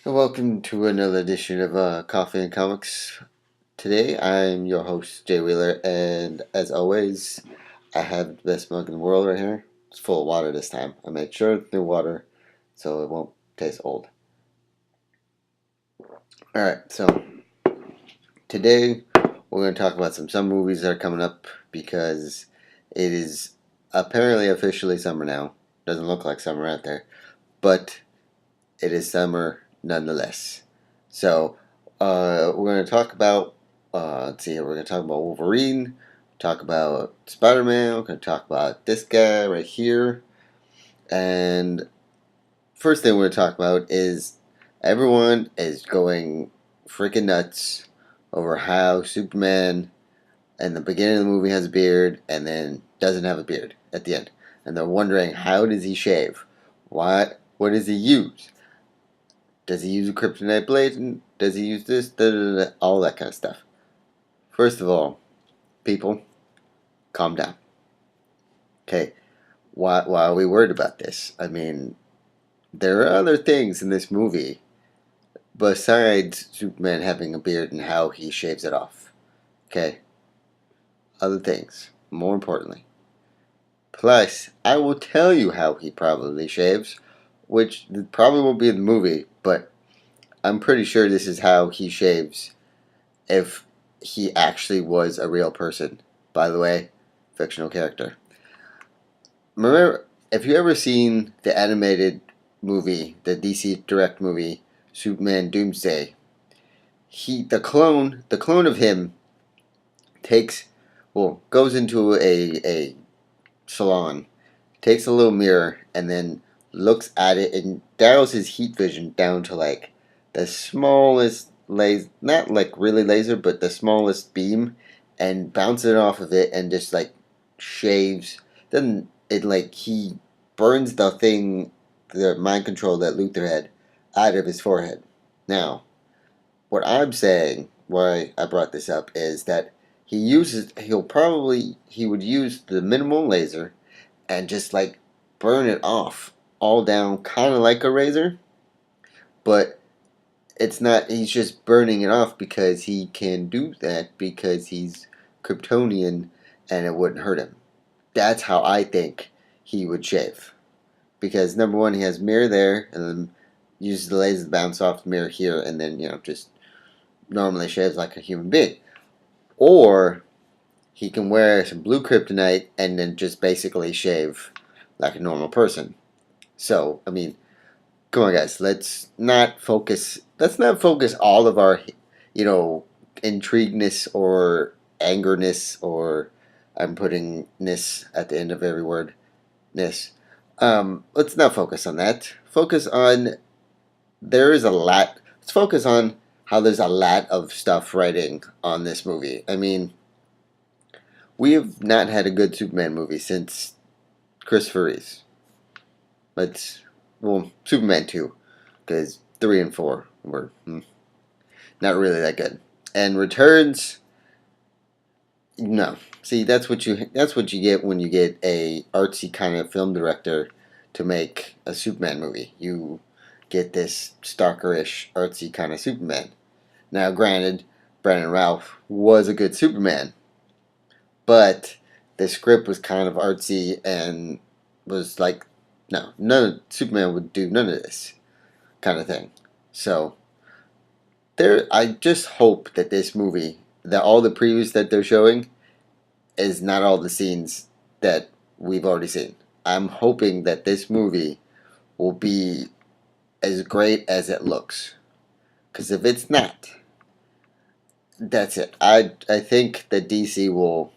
Welcome to another edition of Coffee and Comics. Today I'm your host, Jay Wheeler, and as always, I have the best mug in the world right here. It's full of water this time. I made sure it's new water so it won't taste old. Alright, so today we're going to talk about some movies that are coming up because it is apparently officially summer now. Doesn't look like summer out there, but it is summer nonetheless. So, we're going to talk about, let's see here, we're going to talk about Wolverine, talk about Spiderman, we're going to talk about this guy right here. And first thing we're going to talk about is everyone is going freaking nuts over how Superman in the beginning of the movie has a beard and then doesn't have a beard at the end. And they're wondering, how does he shave? What does he use? Does he use a kryptonite blade? Does he use this? Da, da, da, all that kind of stuff. First of all, people, calm down. Okay, why are we worried about this? I mean, there are other things in this movie besides Superman having a beard and how he shaves it off. Okay, other things, more importantly. Plus, I will tell you how he probably shaves, which probably won't be in the movie, but I'm pretty sure this is how he shaves if he actually was a real person. By the way, fictional character. Remember, if you ever seen the animated movie, the DC Direct movie, Superman Doomsday, the clone of him goes into a salon, takes a little mirror, and then looks at it and dials his heat vision down to like the smallest laser, not like really laser, but the smallest beam, and bounces it off of it and just like shaves. Then it like he burns the thing, the mind control that Luthor had, out of his forehead. Now, what I'm saying, why I brought this up, is that he would use the minimal laser and just like burn it off all down, kind of like a razor, but it's not. He's just burning it off because he can do that because he's Kryptonian and it wouldn't hurt him. That's how I think he would shave. Because number one, he has mirror there, and then uses the laser to bounce off the mirror here, and then just normally shaves like a human being. Or he can wear some blue kryptonite and then just basically shave like a normal person. So, I mean, come on, guys. Let's not focus. Let's not focus all of our, intrigueness or angerness, or I'm putting ness at the end of every word. Ness. Let's not focus on that. Focus on there is a lot. Let's focus on how there's a lot of stuff writing on this movie. I mean, we have not had a good Superman movie since Christopher Reeves. Superman 2, because 3 and 4 were not really that good. And Returns, no. See, that's what you get when you get a artsy kind of film director to make a Superman movie. You get this stalkerish, artsy kind of Superman. Now, granted, Brandon Routh was a good Superman, but the script was kind of artsy and was like, no, Superman would do none of this kind of thing. So I just hope that this movie, that all the previews that they're showing, is not all the scenes that we've already seen. I'm hoping that this movie will be as great as it looks. Because if it's not, that's it. I think that DC will.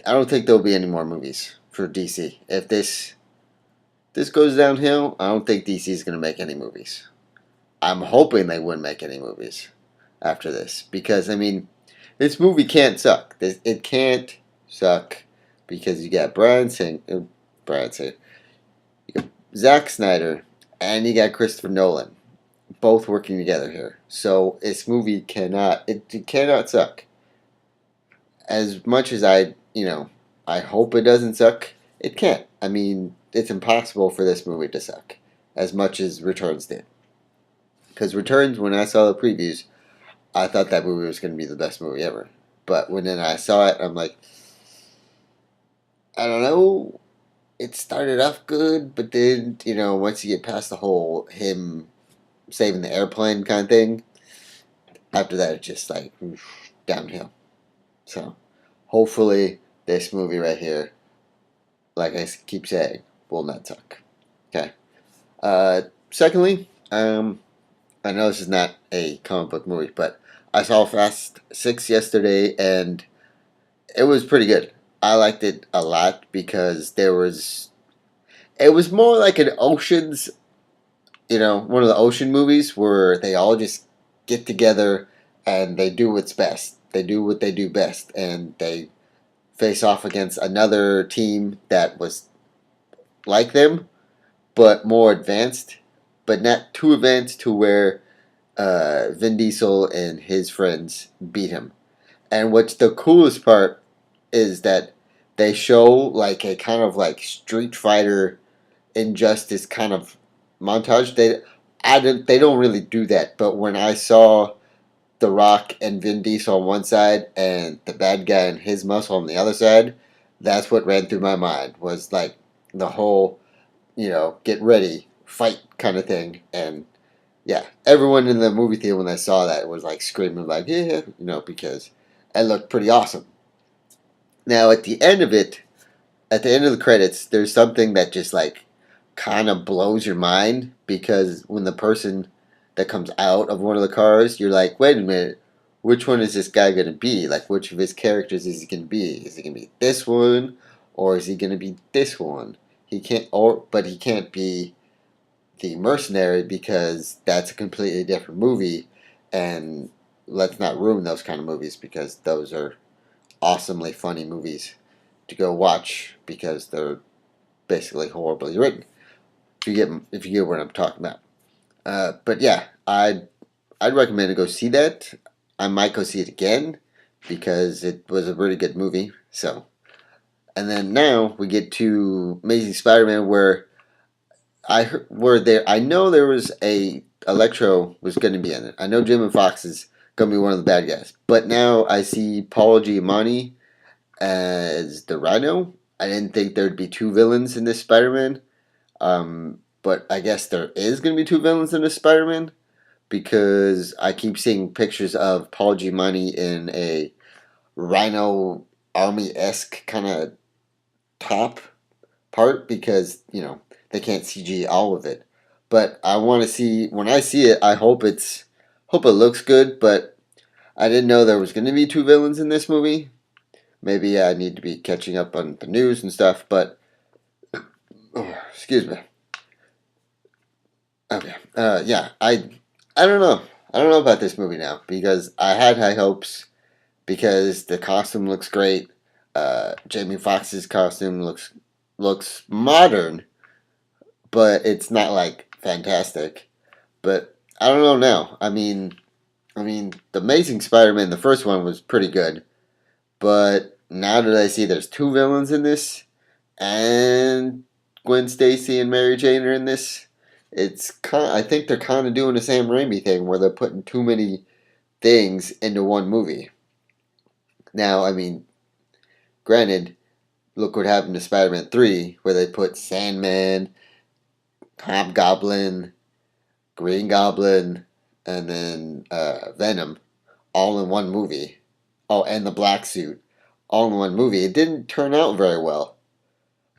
I don't think there'll be any more movies for DC. If this goes downhill, I don't think DC is going to make any movies. I'm hoping they wouldn't make any movies after this. Because, I mean, this movie can't suck. It can't suck because you got you got Zack Snyder, and you got Christopher Nolan, both working together here. So this movie it cannot suck. As much as I hope it doesn't suck, it can't. I mean, it's impossible for this movie to suck as much as Returns did. Because Returns, when I saw the previews, I thought that movie was going to be the best movie ever. But when then I saw it, I'm like, I don't know. It started off good, but then, once you get past the whole him saving the airplane kind of thing, after that, it's just like downhill. So, hopefully, this movie right here, like I keep saying, will not suck. Okay. Secondly, I know this is not a comic book movie, but I saw Fast 6 yesterday, and it was pretty good. I liked it a lot because it was more like an Ocean's, one of the ocean movies where they all just get together and they do what's best. They do what they do best, and they face off against another team that was like them, but more advanced, but not too advanced to where Vin Diesel and his friends beat him. And what's the coolest part is that they show like a kind of like Street Fighter Injustice kind of montage. They don't really do that, but when I saw The Rock and Vin Diesel on one side and the bad guy and his muscle on the other side, that's what ran through my mind was like the whole, get ready, fight kind of thing. And yeah, everyone in the movie theater when they saw that was like screaming like, yeah, because it looked pretty awesome. Now at the end of it, at the end of the credits, there's something that just like kind of blows your mind because when the person that comes out of one of the cars, you're like, wait a minute, which one is this guy going to be? Like, which of his characters is he going to be? Is he going to be this one, or is he going to be this one? But he can't be the mercenary because that's a completely different movie, and let's not ruin those kind of movies because those are awesomely funny movies to go watch because they're basically horribly written. If you get what I'm talking about. But yeah, I'd recommend to go see that. I might go see it again because it was a really good movie. So, and then now we get to Amazing Spider-Man, where I know there was a Electro was going to be in it. I know Jim and Fox is going to be one of the bad guys, but now I see Paul Giamatti as the Rhino. I didn't think there'd be two villains in this Spider-Man. But I guess there is going to be two villains in this Spider-Man because I keep seeing pictures of Paul Giamatti in a Rhino Army-esque kind of top part because, they can't CG all of it. But I want to see, when I see it, I hope it looks good, but I didn't know there was going to be two villains in this movie. Maybe I need to be catching up on the news and stuff, but excuse me. Okay. Yeah. I don't know. I don't know about this movie now because I had high hopes because the costume looks great. Jamie Foxx's costume looks modern, but it's not like fantastic. But I don't know now. The Amazing Spider-Man, the first one was pretty good, but now that I see there's two villains in this, and Gwen Stacy and Mary Jane are in this, I think they're kind of doing the Sam Raimi thing where they're putting too many things into one movie. Now, granted, look what happened to Spider-Man 3, where they put Sandman, Hobgoblin, Green Goblin, and then Venom all in one movie. Oh, and the Black Suit all in one movie. It didn't turn out very well.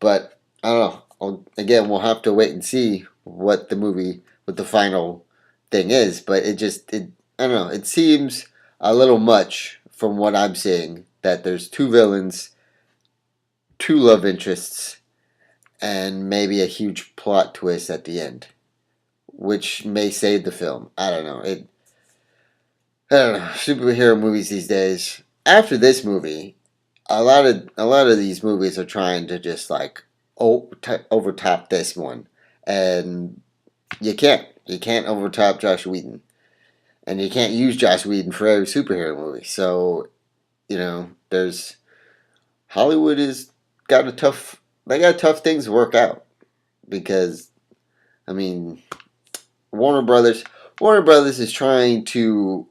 But, I don't know. Again, we'll have to wait and see what the final thing is. But I don't know. It seems a little much from what I'm seeing that there's two villains, two love interests, and maybe a huge plot twist at the end, which may save the film. I don't know. I don't know. Superhero movies these days. After this movie, a lot of these movies are trying to just like overtop this one, and you can't overtop Josh Whedon, and you can't use Josh Whedon for every superhero movie. So there's Hollywood is got a tough they got tough things to work out because I mean Warner Brothers. Warner Brothers is trying to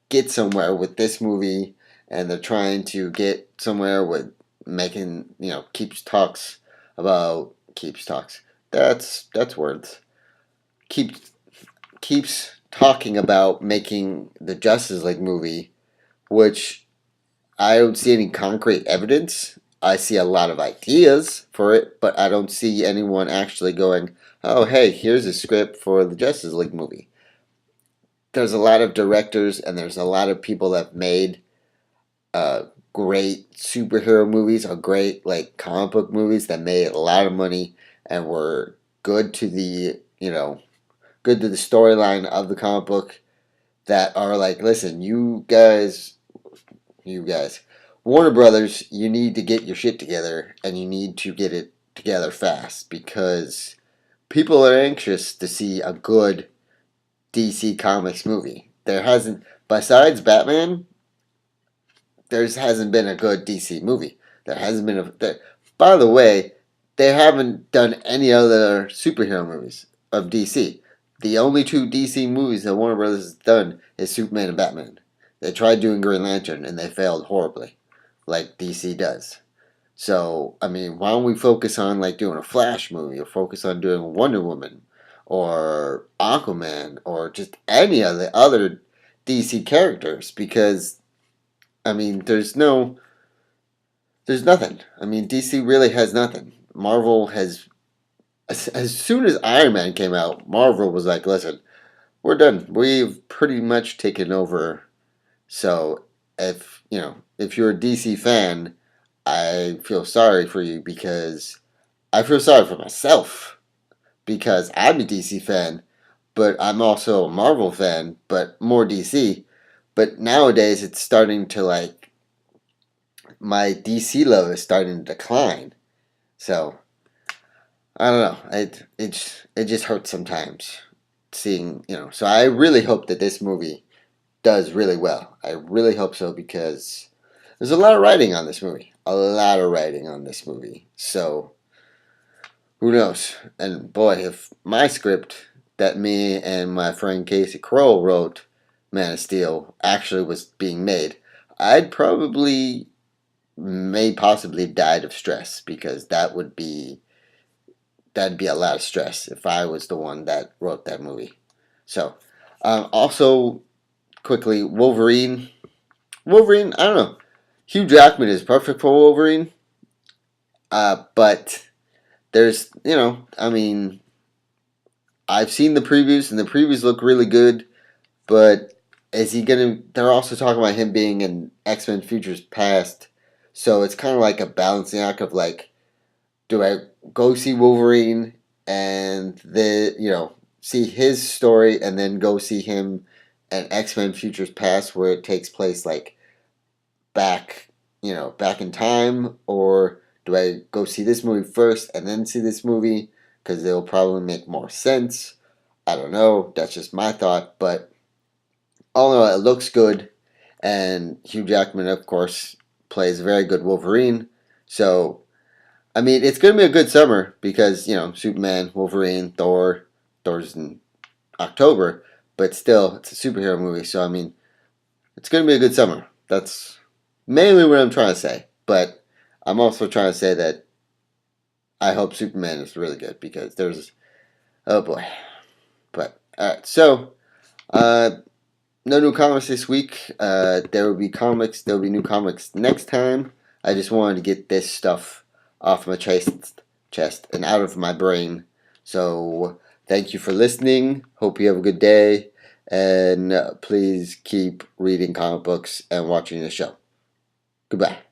get somewhere with this movie, and they're trying to get somewhere with making, keeps talks. That's words. Keeps keeps talking about making the Justice League movie, which I don't see any concrete evidence. I see a lot of ideas for it, but I don't see anyone actually going, "Oh, hey, here's a script for the Justice League movie." There's a lot of directors and there's a lot of people that have made great superhero movies or great like comic book movies that made a lot of money and were good to the good to the storyline of the comic book, that are like, listen, you guys, Warner Brothers, you need to get your shit together and you need to get it together fast, because people are anxious to see a good DC Comics movie. There hasn't, besides Batman, there hasn't been a good DC movie. There hasn't been by the way, they haven't done any other superhero movies of DC. The only two DC movies that Warner Brothers has done is Superman and Batman. They tried doing Green Lantern and they failed horribly, like DC does. So, I mean, why don't we focus on like doing a Flash movie, or focus on doing Wonder Woman or Aquaman or just any of the other DC characters? Because I mean, there's nothing. I mean, DC really has nothing. Marvel has, as soon as Iron Man came out, Marvel was like, listen, we're done. We've pretty much taken over. So if you're a DC fan, I feel sorry for you, because I feel sorry for myself, because I'm a DC fan, but I'm also a Marvel fan, but more DC. But nowadays it's starting to like, my DC love is starting to decline. So I don't know. It just hurts sometimes seeing. So I really hope that this movie does really well. I really hope so, because there's a lot of writing on this movie. A lot of writing on this movie. So who knows? And boy, if my script that me and my friend Casey Crowell wrote, Man of Steel, actually was being made, I'd probably may possibly died of stress, because that'd be a lot of stress if I was the one that wrote that movie. So, also quickly, Wolverine. Wolverine, I don't know. Hugh Jackman is perfect for Wolverine, but there's, I mean, I've seen the previews and the previews look really good, but is he gonna? They're also talking about him being in X-Men Futures Past, so it's kind of like a balancing act of like, do I go see Wolverine and see his story, and then go see him in X-Men Futures Past, where it takes place like back back in time, or do I go see this movie first and then see this movie, because it'll probably make more sense? I don't know. That's just my thought, but all in all, it looks good, and Hugh Jackman, of course, plays a very good Wolverine. So I mean, it's going to be a good summer, because, Superman, Wolverine, Thor's in October, but still, it's a superhero movie, so I mean, it's going to be a good summer. That's mainly what I'm trying to say, but I'm also trying to say that I hope Superman is really good, because oh boy. But, alright, so, no new comics this week. There will be new comics next time. I just wanted to get this stuff off my chest and out of my brain. So thank you for listening. Hope you have a good day, and please keep reading comic books and watching the show. Goodbye.